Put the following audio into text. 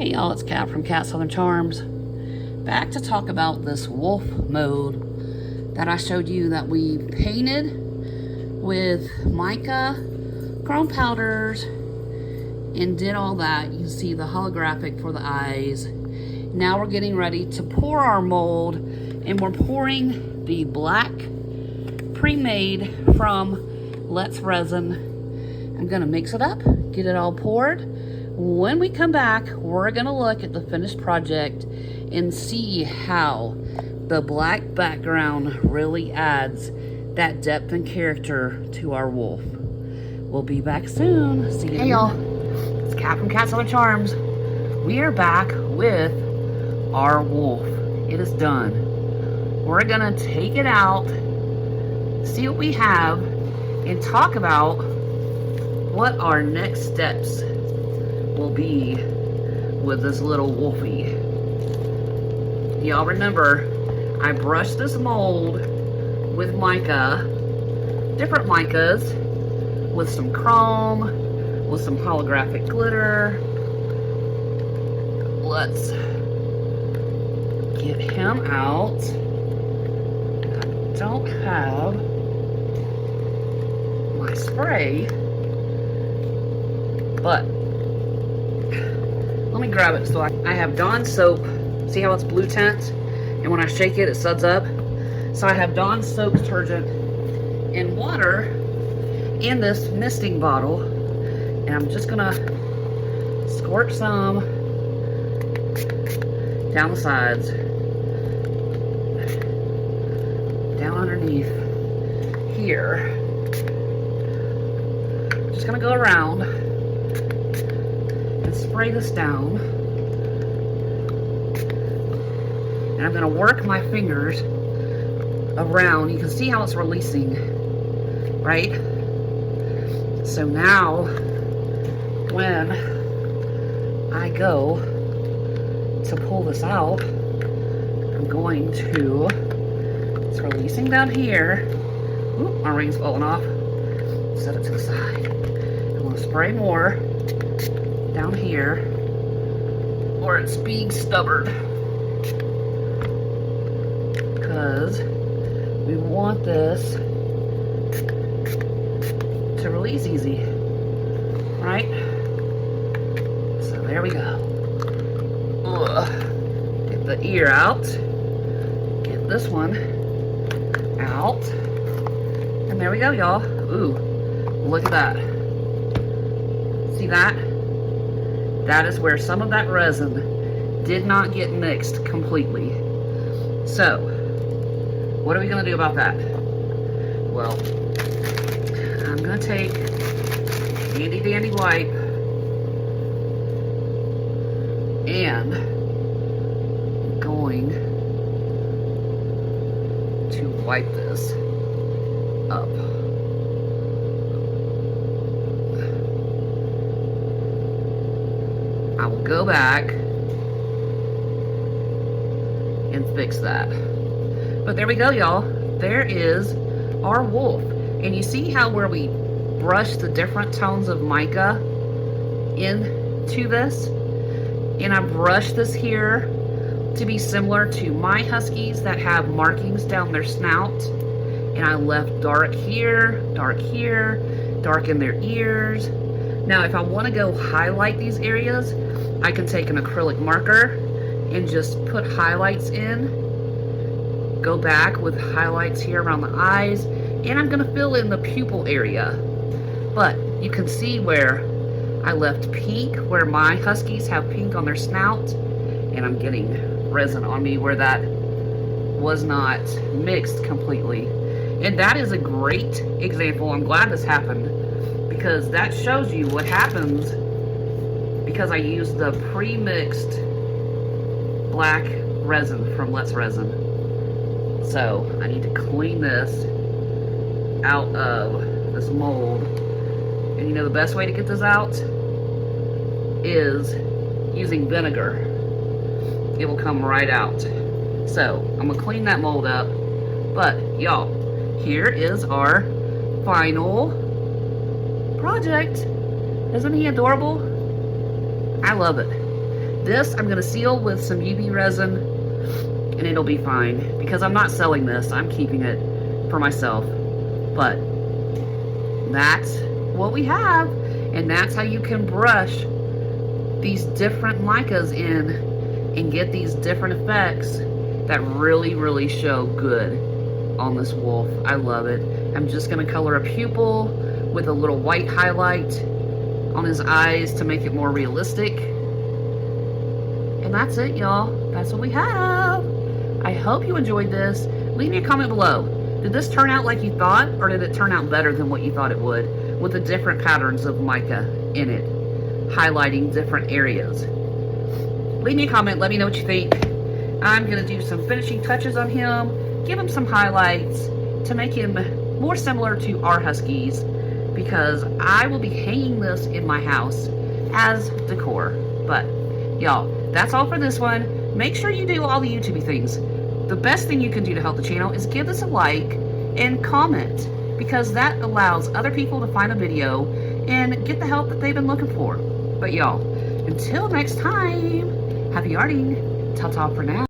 Hey y'all, it's Kat from Kat Southern Charms. Back to talk about this wolf mode that I showed you that we painted with mica, chrome powders, and did all that. You can see the holographic for the eyes. Now we're getting ready to pour our mold, and we're pouring the black pre-made from Black Resin. I'm gonna mix it up, get it all poured. When we come back, we're gonna look at the finished project and see how the black background really adds that depth and character to our wolf. We'll be back soon. See you. Hey y'all, it's Kat from Kat Southern Charms. We are back with our wolf. It is done. We're gonna take it out, see what we have, and talk about what our next steps will be with this little wolfie. Y'all remember, I brushed this mold with mica, different micas, with some chrome, with some holographic glitter. Let's get him out. I don't have my spray, but let me grab it. So I have Dawn soap. See how it's blue tint? And when I shake it, it suds up. So I have Dawn soap detergent and water in this misting bottle. And I'm just gonna squirt some down the sides, down underneath here. Just gonna go around and spray this down. And I'm gonna work my fingers around. You can see how it's releasing, right? So now, when I go to pull this out, I'm going to, it's releasing down here. Oop, my ring's falling off. Set it to the side. I'm gonna spray more down here, or it's being stubborn, because we want this to release easy, right? So there we go. Get the ear out, get this one out, and there we go, y'all. Ooh, look at that. See that? That is where some of that resin did not get mixed completely. So, what are we gonna do about that? Well, I'm gonna take handy dandy wipe and I'm going to wipe this up. I will go back and fix that. But there we go, y'all. There is our wolf. And you see how where we brush the different tones of mica into this? And I brush this here to be similar to my huskies that have markings down their snout. And I left dark here, dark here, dark in their ears. Now, if I want to go highlight these areas, I can take an acrylic marker and just put highlights in. Go back with highlights here around the eyes, and I'm going to fill in the pupil area. But you can see where I left pink, where my huskies have pink on their snout, and I'm getting resin on me where that was not mixed completely. And that is a great example. I'm glad this happened, because that shows you what happens because I used the pre-mixed black resin from Black Resin. So I need to clean this out of this mold. And you know the best way to get this out is using vinegar. It will come right out. So I'm gonna clean that mold up. But y'all, here is our final project. Isn't he adorable? I love it. This I'm gonna seal with some UV resin and it'll be fine, because I'm not selling this, I'm keeping it for myself. But that's what we have, and that's how you can brush these different micas in and get these different effects that really, really show good on this wolf. I love it. I'm just gonna color a pupil with a little white highlight on his eyes to make it more realistic. And that's it, y'all. That's what we have. I hope you enjoyed this. Leave me a comment below. Did this turn out like you thought, or did it turn out better than what you thought it would, with the different patterns of mica in it, highlighting different areas? Leave me a comment, let me know what you think. I'm gonna do some finishing touches on him, give him some highlights to make him more similar to our huskies, because I will be hanging this in my house as decor. But y'all, that's all for this one. Make sure you do all the YouTube things. The best thing you can do to help the channel is give us a like and comment, because that allows other people to find a video and get the help that they've been looking for. But y'all, until next time, happy arting. Ta-ta for now.